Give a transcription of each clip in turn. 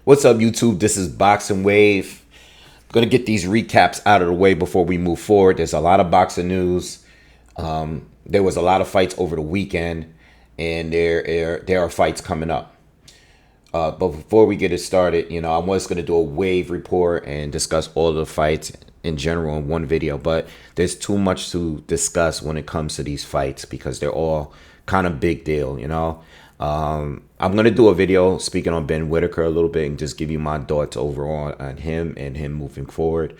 What's up, YouTube? This is Boxingwave. Gonna get these recaps out of the way before we move forward. There's a lot of boxing news. There was a lot of fights over the weekend, and there are fights coming up. But before we get it started, I was gonna do a wave report and discuss all the fights in general in one video, but there's too much to discuss when it comes to these fights because they're all kind of big deal. I'm gonna do a video speaking on Ben Whitaker a little bit and just give you my thoughts overall on him and him moving forward.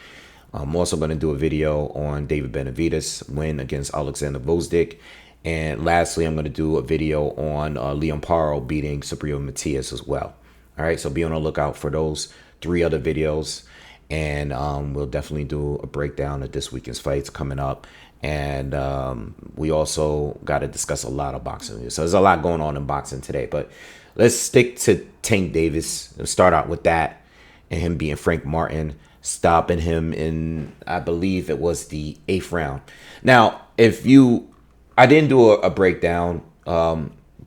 I'm also gonna do a video on David Benavidez' win against Alexander Gvozdyk, and lastly, I'm gonna do a video on Leon Paro beating Subriel Matias as well. All right, so be on the lookout for those three other videos, and we'll definitely do a breakdown of this weekend's fights coming up. And we also got to discuss a lot of boxing news. So there's a lot going on in boxing today. But let's stick to Tank Davis. Let's start out with that and him being Frank Martin, stopping him in, I believe it was the 8th round. Now, I didn't do a breakdown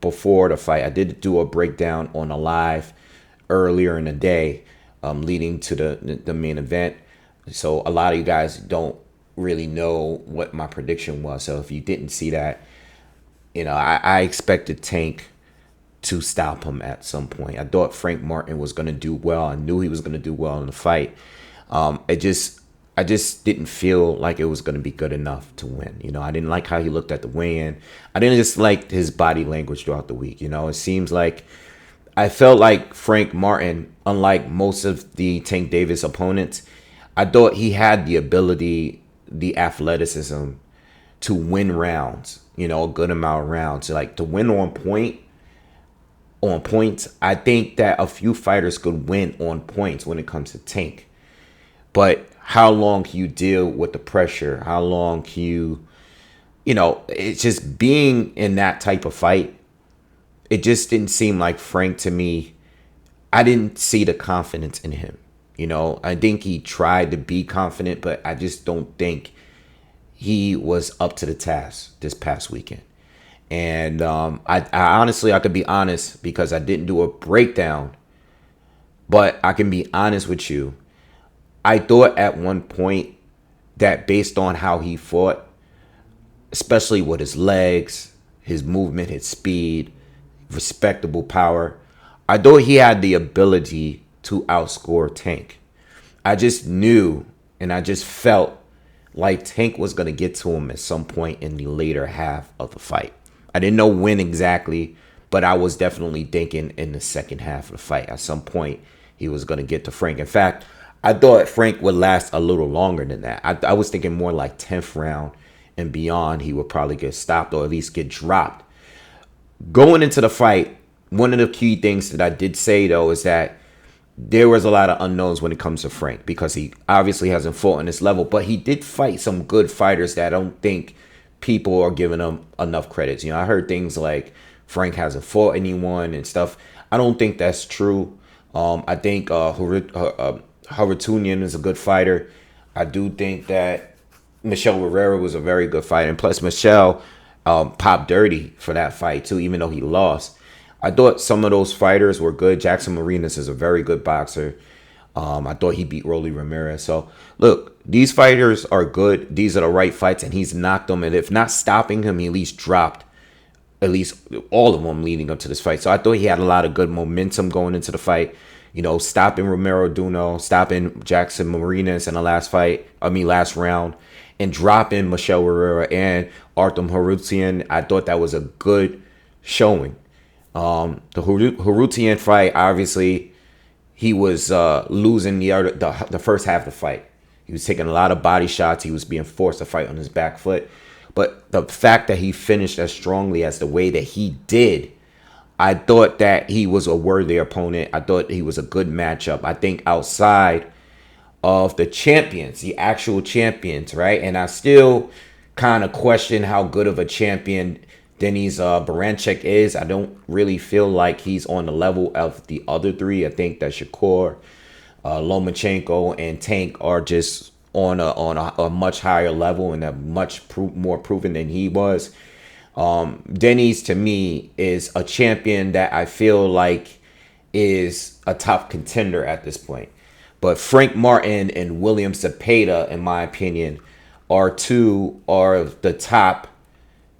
before the fight. I did do a breakdown on a live earlier in the day leading to the main event. So a lot of you guys don't really know what my prediction was. So if you didn't see that, I expected Tank to stop him at some point. I thought Frank Martin was going to do well. I knew he was going to do well in the fight. I just didn't feel like it was going to be good enough to win. I didn't like how he looked at the weigh-in. I didn't just like his body language throughout the week. It seems like I felt like Frank Martin, unlike most of the Tank Davis opponents, I thought he had the ability, the athleticism to win rounds, a good amount of rounds, like to win on points. I think that a few fighters could win on points when it comes to Tank. But how long can you deal with the pressure? How long can it's just being in that type of fight. It just didn't seem like Frank to me. I didn't see the confidence in him. I think he tried to be confident, but I just don't think he was up to the task this past weekend. And I honestly, I could be honest because I didn't do a breakdown, but I can be honest with you. I thought at one point that based on how he fought, especially with his legs, his movement, his speed, respectable power, I thought he had the ability to outscore Tank. I just knew and I just felt like Tank was going to get to him at some point in the later half of the fight. I didn't know when exactly, but I was definitely thinking in the second half of the fight. At some point, he was going to get to Frank. In fact, I thought Frank would last a little longer than that. I was thinking more like 10th round and beyond, he would probably get stopped or at least get dropped. Going into the fight, one of the key things that I did say, though, is that there was a lot of unknowns when it comes to Frank because he obviously hasn't fought on this level, but he did fight some good fighters that I don't think people are giving him enough credits. I heard things like Frank hasn't fought anyone and stuff. I don't think that's true. I think Harutunian is a good fighter. I do think that Michel Rivera was a very good fighter, and plus Michel popped dirty for that fight too, even though he lost. I thought some of those fighters were good. Jackson Marinas is a very good boxer. I thought he beat Rolly Ramirez. So, look, these fighters are good. These are the right fights, and he's knocked them. And if not stopping him, he at least dropped at least all of them leading up to this fight. So I thought he had a lot of good momentum going into the fight. Stopping Romero Duno, stopping Jackson Marinas in the last round, and dropping Michel Rivera and Arthur Harutian. I thought that was a good showing. The Harutian fight, obviously, he was losing the first half of the fight. He was taking a lot of body shots. He was being forced to fight on his back foot. But the fact that he finished as strongly as the way that he did, I thought that he was a worthy opponent. I thought he was a good matchup. I think outside of the champions, the actual champions, right? And I still kind of question how good of a champion Denis Baranchyk is. I don't really feel like he's on the level of the other three. I think that Shakur, Lomachenko, and Tank are just on a much higher level and a much more proven than he was. Denis, to me, is a champion that I feel like is a top contender at this point. But Frank Martin and William Zepeda, in my opinion, are the top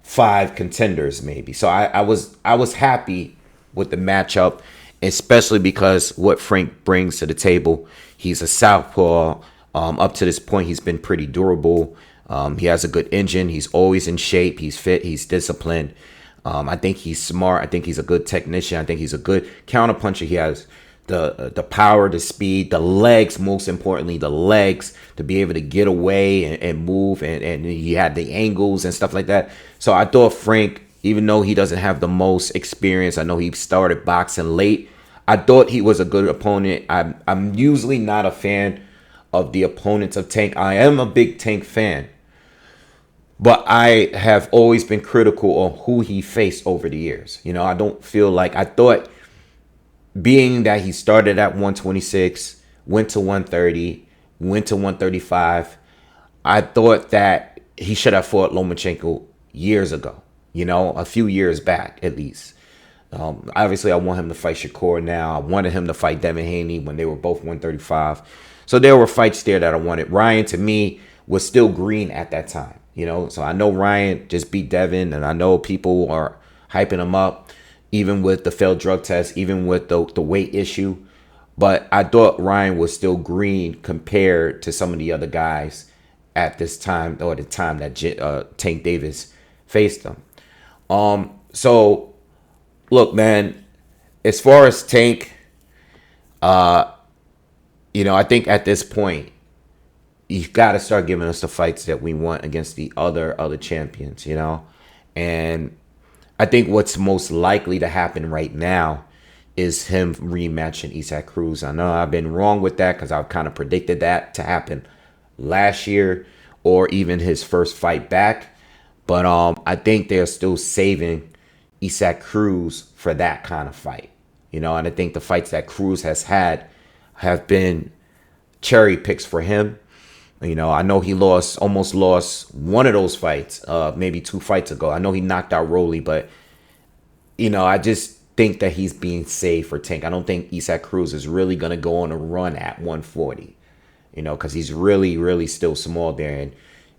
five contenders, maybe. So I was happy with the matchup, especially because what Frank brings to the table. He's a southpaw. Up to this point, he's been pretty durable. He has a good engine. He's always in shape. He's fit. He's disciplined. I think he's smart. I think he's a good technician. I think he's a good counterpuncher. He has the power, the speed, the legs, most importantly, the legs to be able to get away and move. And he had the angles and stuff like that. So I thought Frank, even though he doesn't have the most experience, I know he started boxing late. I thought he was a good opponent. I'm usually not a fan of the opponents of Tank. I am a big Tank fan, but I have always been critical on who he faced over the years. I don't feel like, I thought, being that he started at 126, went to 130, went to 135, I thought that he should have fought Lomachenko years ago, a few years back at least. Obviously, I want him to fight Shakur now. I wanted him to fight Devin Haney when they were both 135. So there were fights there that I wanted. Ryan, to me, was still green at that time. So I know Ryan just beat Devin, and I know people are hyping him up, even with the failed drug test, even with the weight issue. But I thought Ryan was still green compared to some of the other guys at this time, or the time that Tank Davis faced him. So look, man, as far as Tank, I think at this point, you've got to start giving us the fights that we want against the other champions, And I think what's most likely to happen right now is him rematching Isaac Cruz. I know I've been wrong with that because I've kind of predicted that to happen last year or even his first fight back. But I think they're still saving Isaac Cruz for that kind of fight. And I think the fights that Cruz has had have been cherry picks for him. I know he almost lost one of those fights, maybe 2 fights ago. I know he knocked out Rolly, but, I just think that he's being saved for Tank. I don't think Isaac Cruz is really going to go on a run at 140, because he's really, really still small there.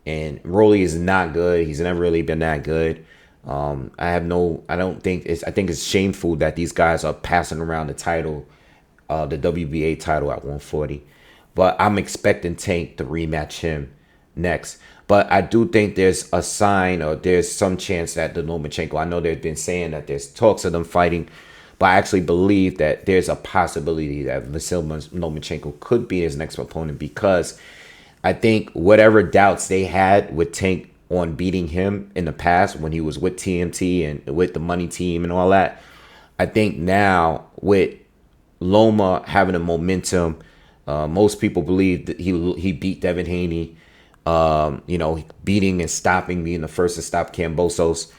And Rolly is not good. He's never really been that good. I think it's shameful that these guys are passing around the title, the WBA title at 140. But I'm expecting Tank to rematch him next. But I do think there's a sign, or there's some chance that the Lomachenko, I know they've been saying that there's talks of them fighting, but I actually believe that there's a possibility that Vasyl Lomachenko could be his next opponent, because I think whatever doubts they had with Tank on beating him in the past when he was with TMT and with the money team and all that, I think now with Loma having a momentum, most people believe that he beat Devin Haney, beating and stopping, being the first to stop Kambosos.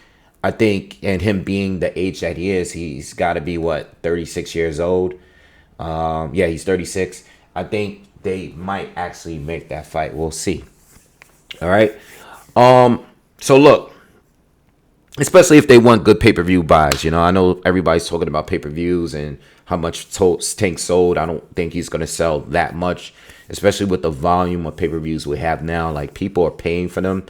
I think, and him being the age that he is, he's got to be, 36 years old? Yeah, he's 36. I think they might actually make that fight. We'll see. All right. So look, especially if they want good pay-per-view buys. I know everybody's talking about pay-per-views and how much Tank sold. I don't think he's going to sell that much, especially with the volume of pay-per-views we have now. Like, people are paying for them.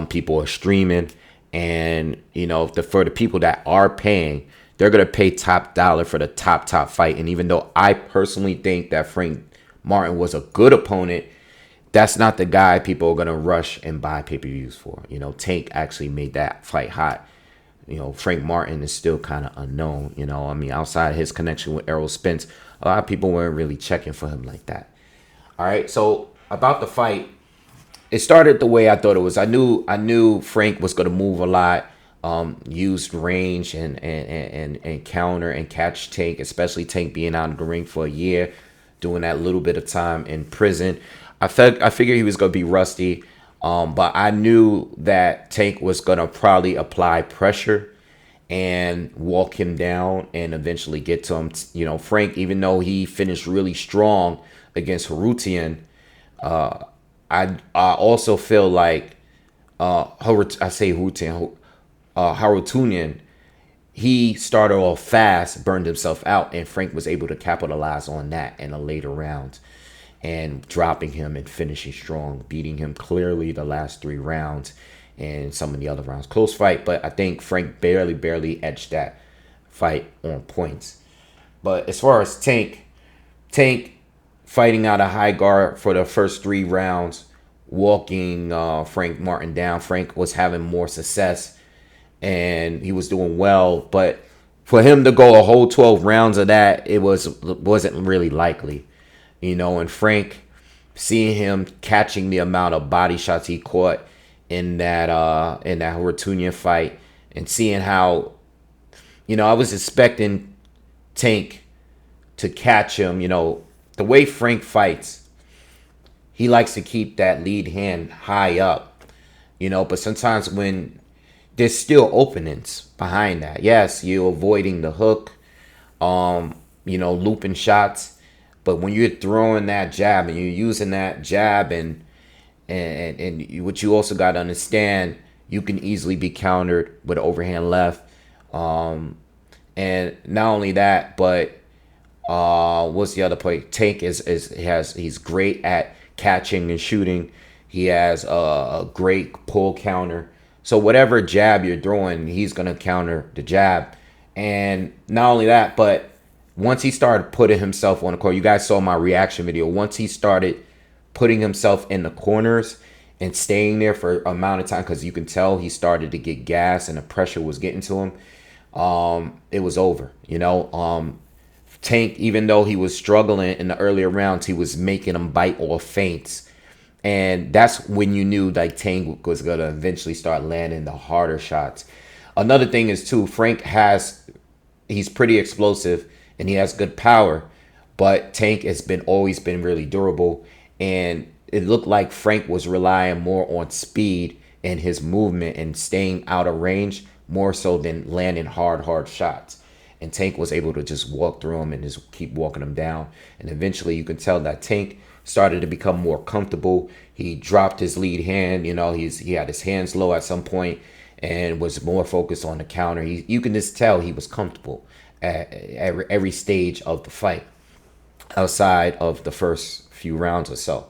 People are streaming. And, for the people that are paying, they're going to pay top dollar for the top fight. And even though I personally think that Frank Martin was a good opponent, that's not the guy people are going to rush and buy pay-per-views for. Tank actually made that fight hot. Frank Martin is still kind of unknown. Outside of his connection with Errol Spence, a lot of people weren't really checking for him like that. All right, so about the fight, it started the way I thought it was. I knew Frank was going to move a lot, used range and counter and catch Tank, especially Tank being out of the ring for a year, doing that little bit of time in prison. I figured he was going to be rusty. But I knew that Tank was going to probably apply pressure and walk him down and eventually get to him. Frank, even though he finished really strong against Harutian, I also feel like Harutunian, he started off fast, burned himself out, and Frank was able to capitalize on that in a later round and dropping him and finishing strong, beating him clearly the last 3 rounds and some of the other rounds. Close fight, but I think Frank barely edged that fight on points. But as far as Tank fighting out a high guard for the first 3 rounds, walking Frank Martin down. Frank was having more success and he was doing well, but for him to go a whole 12 rounds of that, wasn't really likely, And Frank, seeing him catching the amount of body shots he caught in that Hortunian fight, and seeing how, I was expecting Tank to catch him. The way Frank fights, he likes to keep that lead hand high up, but sometimes when there's still openings behind that. Yes, you're avoiding the hook, looping shots, but when you're throwing that jab and you're using that jab and what you also got to understand, you can easily be countered with overhand left. And not only that, but what's the other play? Tank he's great at catching and shooting. He has a great pull counter. So whatever jab you're throwing, he's gonna counter the jab. And not only that, but once he started putting himself on the court, you guys saw my reaction video. Once he started putting himself in the corners and staying there for an amount of time, because you can tell he started to get gas and the pressure was getting to him, it was over. Tank, even though he was struggling in the earlier rounds, he was making him bite off feints. And that's when you knew like Tank was going to eventually start landing the harder shots. Another thing is too, he's pretty explosive and he has good power, but Tank has always been really durable. And it looked like Frank was relying more on speed and his movement and staying out of range more so than landing hard shots. And Tank was able to just walk through him and just keep walking him down. And eventually you can tell that Tank started to become more comfortable. He dropped his lead hand. He had his hands low at some point and was more focused on the counter. You can just tell he was comfortable at every stage of the fight outside of the first few rounds or so.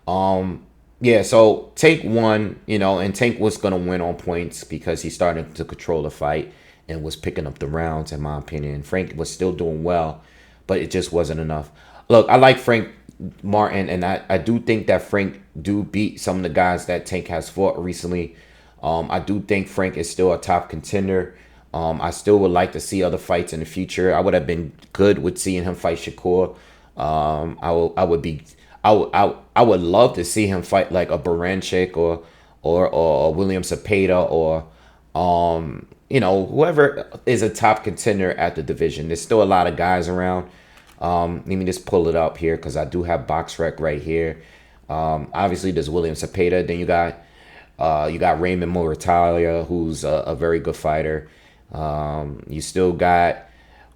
So Tank won, and Tank was going to win on points because he started to control the fight and was picking up the rounds, in my opinion. Frank was still doing well, but it just wasn't enough. Look, I like Frank Martin, and I do think that Frank do beat some of the guys that Tank has fought recently. I do think Frank is still a top contender. I still would like to see other fights in the future. I would have been good with seeing him fight Shakur. I would love to see him fight like a Baranchik or William Cepeda or whoever is a top contender at the division. There's still a lot of guys around. Let me just pull it up here because I do have BoxRec right here. Obviously, there's William Cepeda. Then you got Raymond Moritalia, who's a very good fighter. You still got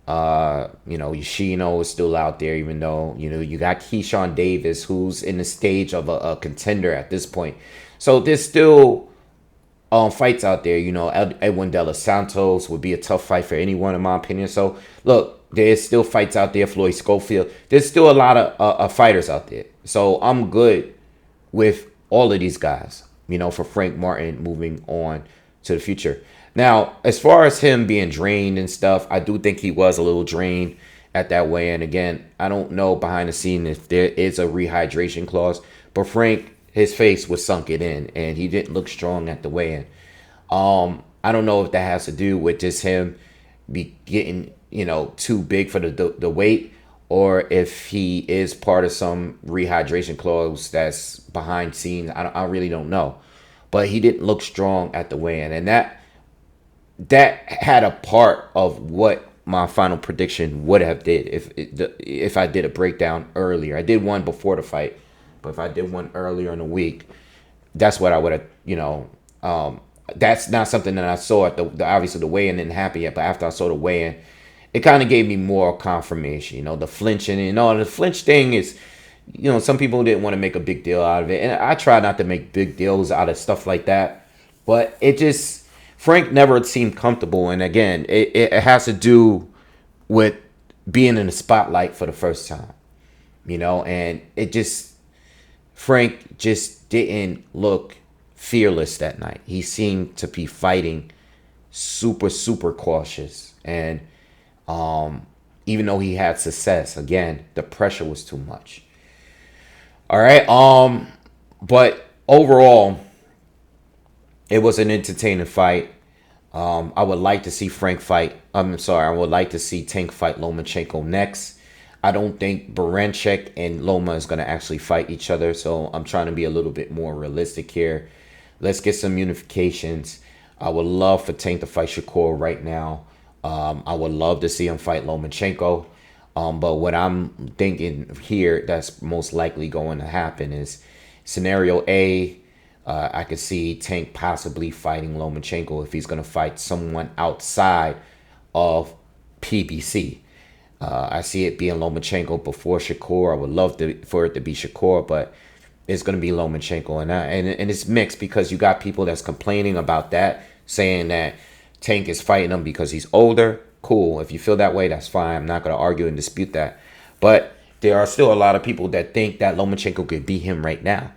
Yoshino is still out there, even though you got Keyshawn Davis, who's in the stage of a contender at this point. So there's still fights out there. Edwin De Los Santos would be a tough fight for anyone, in my opinion. So look, there's still fights out there. Floyd Schofield. There's still a lot of fighters out there. So I'm good with all of these guys, for Frank Martin moving on to the future. Now, as far as him being drained and stuff, I do think he was a little drained at that weigh-in. Again, I don't know behind the scene if there is a rehydration clause, but Frank, his face was sunken in, and he didn't look strong at the weigh-in. I don't know if that has to do with just him be getting, too big for the weight, or if he is part of some rehydration clause that's behind scenes. I really don't know. But he didn't look strong at the weigh-in, and that had a part of what my final prediction would have did if I did a breakdown earlier. I did one before the fight, but if I did one earlier in the week, that's what I would have, that's not something that I saw at obviously the weigh-in didn't happen yet, but after I saw the weigh-in, it kind of gave me more confirmation, the flinching and all. The flinch thing is, some people didn't want to make a big deal out of it, and I try not to make big deals out of stuff like that, but it just, Frank never seemed comfortable, and again, it has to do with being in the spotlight for the first time, and it just Frank just didn't look fearless that night. He seemed to be fighting super, super cautious. And even though he had success, again, the pressure was too much. All right. But overall, it was an entertaining fight. I would like to see Frank fight. I'm sorry. I would like to see Tank fight Lomachenko next. I don't think Baranchek and Loma is going to actually fight each other. So I'm trying to be a little bit more realistic here. Let's get some unifications. I would love for Tank to fight Shakur right now. I would love to see him fight Lomachenko. But what I'm thinking here that's most likely going to happen is scenario A. I could see Tank possibly fighting Lomachenko if he's going to fight someone outside of PBC. I see it being Lomachenko before Shakur. I would love for it to be Shakur, but it's going to be Lomachenko. And it's mixed because you got people that's complaining about that, saying that Tank is fighting him because he's older. Cool. If you feel that way, that's fine. I'm not going to argue and dispute that. But there are still a lot of people that think that Lomachenko could beat him right now.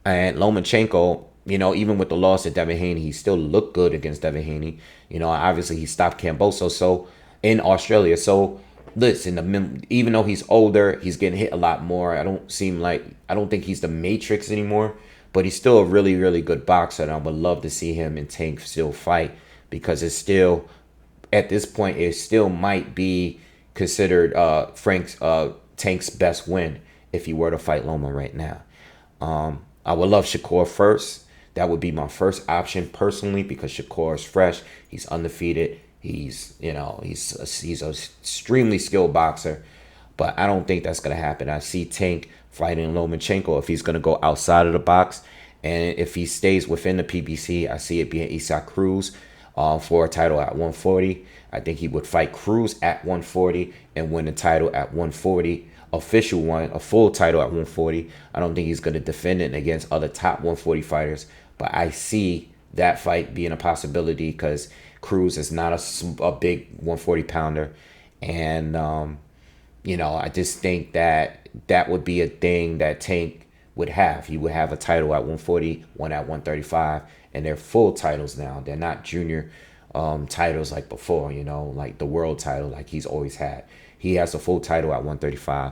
And Lomachenko, even with the loss to Devin Haney, he still looked good against Devin Haney. Obviously he stopped Camboso in Australia. So listen, even though he's older, he's getting hit a lot more. I don't think he's the Matrix anymore, but he's still a really, really good boxer. And I would love to see him and Tank still fight because it's still, at this point, it still might be considered Tank's best win if he were to fight Loma right now. I would love Shakur first. That would be my first option personally because Shakur is fresh. He's undefeated. He's an extremely skilled boxer, but I don't think that's going to happen. I see Tank fighting Lomachenko if he's going to go outside of the box. And if he stays within the PBC, I see it being Isaac Cruz for a title at 140. I think he would fight Cruz at 140 and win the title at 140. Official one, a full title at 140. I don't think he's going to defend it against other top 140 fighters, but I see that fight being a possibility because Cruz is not a big 140 pounder. And, I just think that would be a thing that Tank would have. He would have a title at 140, one at 135, and they're full titles now. They're not junior titles like before, like the world title like he's always had. He has a full title at 135,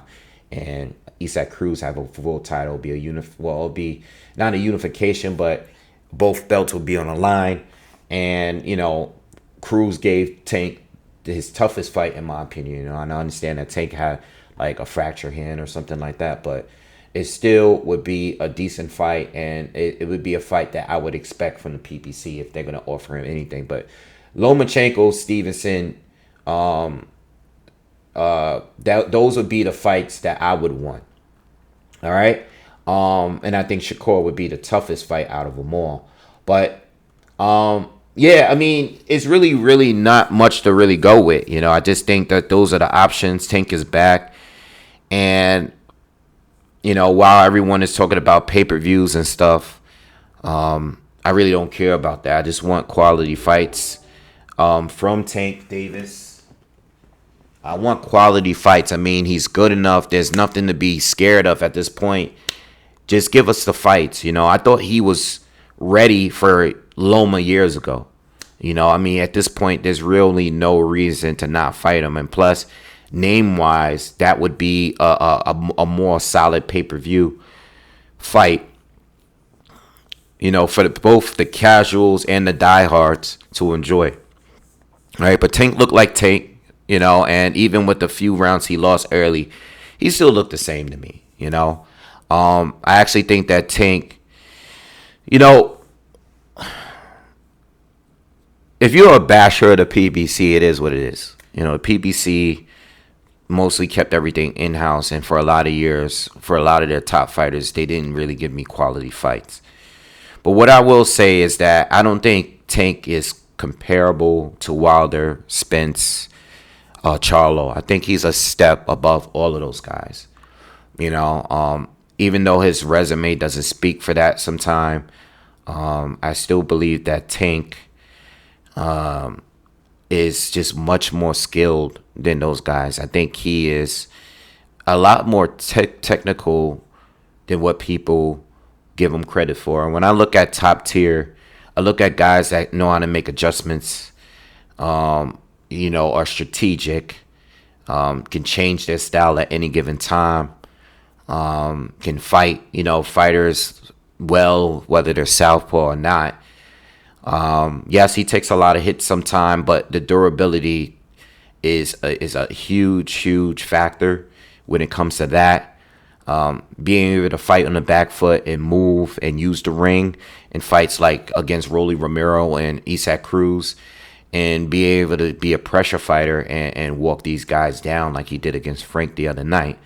and Isaac Cruz have a full title. It'll be not a unification, but both belts will be on the line. And Cruz gave Tank his toughest fight in my opinion. And I understand that Tank had like a fractured hand or something like that, but it still would be a decent fight, and it would be a fight that I would expect from the PBC if they're going to offer him anything. But Lomachenko, Stevenson, those would be the fights that I would want. All right. And I think Shakur would be the toughest fight out of them all. But yeah, I mean, it's really, really not much to really go with. I just think that those are the options. Tank is back. And, while everyone is talking about pay-per-views and stuff, I really don't care about that. I just want quality fights from Tank Davis. I want quality fights. I mean, he's good enough. There's nothing to be scared of at this point. Just give us the fights. I thought he was ready for Loma years ago. I mean, at this point, there's really no reason to not fight him. And plus, name-wise, that would be a more solid pay-per-view fight, for both the casuals and the diehards to enjoy. All right, but Tank looked like Tank. And even with the few rounds he lost early, he still looked the same to me, I actually think that Tank, if you're a basher of the PBC, it is what it is. The PBC mostly kept everything in-house, and for a lot of years, for a lot of their top fighters, they didn't really give me quality fights. But what I will say is that I don't think Tank is comparable to Wilder, Spence, Charlo. I think he's a step above all of those guys. Even though his resume doesn't speak for that sometime, I still believe that Tank is just much more skilled than those guys. I think he is a lot more technical than what people give him credit for. And when I look at top tier, I look at guys that know how to make adjustments, are strategic, can change their style at any given time, can fight, fighters well, whether they're southpaw or not. Yes, he takes a lot of hits sometime, but the durability is a huge factor when it comes to that. Being able to fight on the back foot and move and use the ring in fights like against Rolly Romero and Isaac Cruz, and be able to be a pressure fighter and walk these guys down like he did against Frank the other night.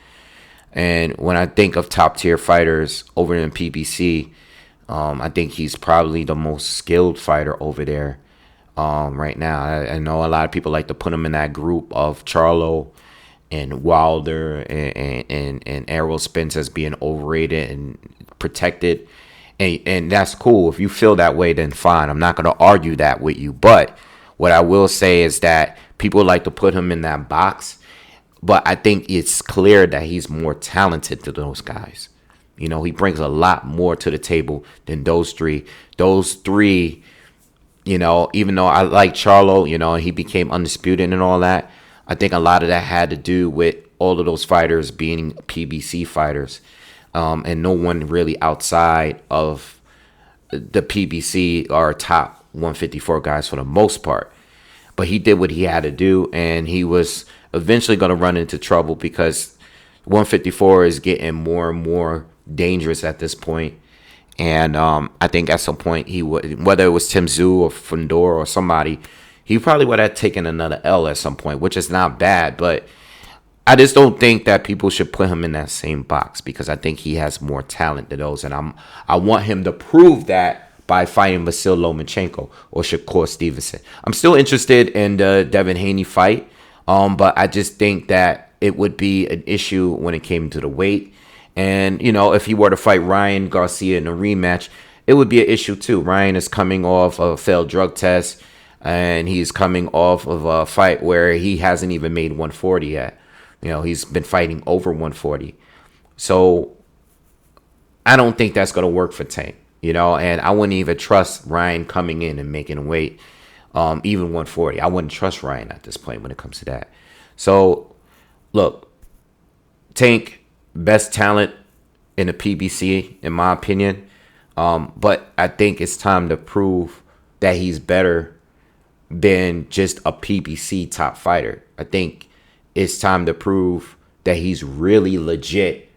And when I think of top tier fighters over in PBC, I think he's probably the most skilled fighter over there right now. I know a lot of people like to put him in that group of Charlo and Wilder and Errol Spence as being overrated and protected. And that's cool. If you feel that way, then fine. I'm not going to argue that with you. But what I will say is that people like to put him in that box. But I think it's clear that he's more talented than those guys. He brings a lot more to the table than those three. Those three, even though I like Charlo, he became undisputed and all that. I think a lot of that had to do with all of those fighters being PBC fighters. And no one really outside of the PBC are top 154 guys for the most part. But he did what he had to do, and he was eventually going to run into trouble because 154 is getting more and more dangerous at this point. And I think at some point he would, whether it was Tim Tszyu or Fundor or somebody, he probably would have taken another L at some point, which is not bad. But I just don't think that people should put him in that same box because I think he has more talent than those. And I want him to prove that by fighting Vasyl Lomachenko or Shakur Stevenson. I'm still interested in the Devin Haney fight, but I just think that it would be an issue when it came to the weight. And, if he were to fight Ryan Garcia in a rematch, it would be an issue too. Ryan is coming off a failed drug test, and he's coming off of a fight where he hasn't even made 140 yet. He's been fighting over 140. So I don't think that's going to work for Tank, and I wouldn't even trust Ryan coming in and making weight, even 140. I wouldn't trust Ryan at this point when it comes to that. So, look, Tank, best talent in the PBC, in my opinion. But I think it's time to prove that he's better than just a PBC top fighter. I think it's time to prove that he's really legit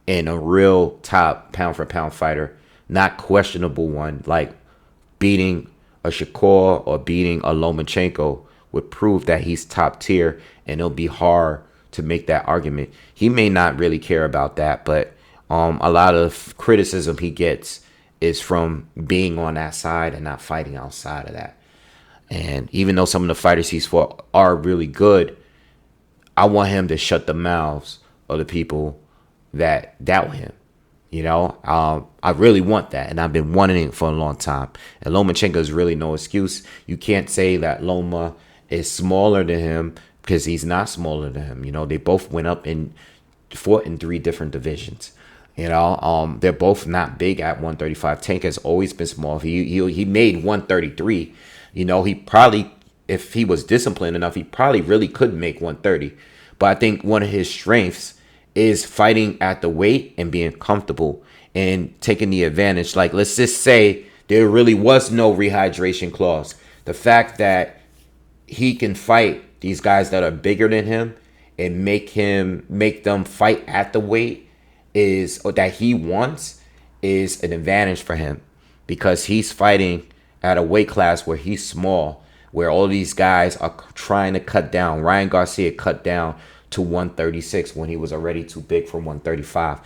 and a real top pound for pound fighter, not questionable one, like beating a Shakur or beating a Lomachenko would prove that he's top tier, and it'll be hard to make that argument. He may not really care about that, but a lot of criticism he gets is from being on that side and not fighting outside of that. And even though some of the fighters he's fought are really good, I want him to shut the mouths of the people that doubt him. I really want that, and I've been wanting it for a long time. And Lomachenko is really no excuse. You can't say that Loma is smaller than him because he's not smaller than him. They both went up and fought in 3 different divisions. They're both not big at 135. Tank has always been small. He made 133. He probably, if he was disciplined enough, he probably really could make 130. But I think one of his strengths is fighting at the weight and being comfortable and taking the advantage. Like, let's just say there really was no rehydration clause. The fact that he can fight these guys that are bigger than him and make them fight at the weight is, or that he wants, is an advantage for him, because he's fighting at a weight class where he's small, where all these guys are trying to cut down. Ryan Garcia cut down to 136 when he was already too big for 135.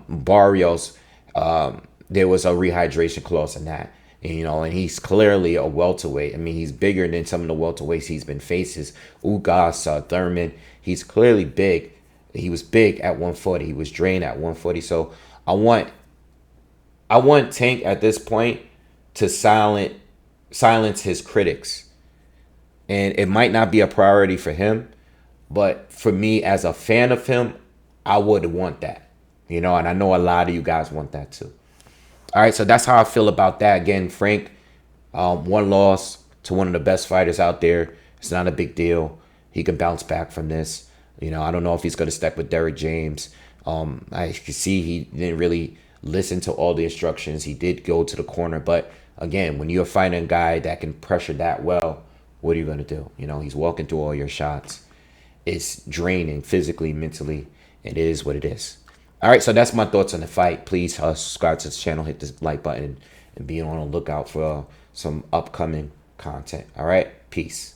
Barrios, there was a rehydration clause in that. And he's clearly a welterweight. I mean, he's bigger than some of the welterweights he's been facing. Ugas, Thurman, he's clearly big. He was big at 140. He was drained at 140. So I want Tank at this point to silence silence his critics. And it might not be a priority for him, but for me as a fan of him, I would want that. You know, and I know a lot of you guys want that too. All right, so that's how I feel about that. Again, Frank, one loss to one of the best fighters out there. It's not a big deal. He can bounce back from this. You know, I don't know if he's going to stick with Derrick James. I can see he didn't really listen to all the instructions. He did go to the corner, but again, when you're fighting a guy that can pressure that well, what are you going to do? You know, he's walking through all your shots. It's draining physically, mentally. It is what it is. All right, so that's my thoughts on the fight. Please subscribe to this channel, hit this like button, and be on the lookout for some upcoming content. All right, peace.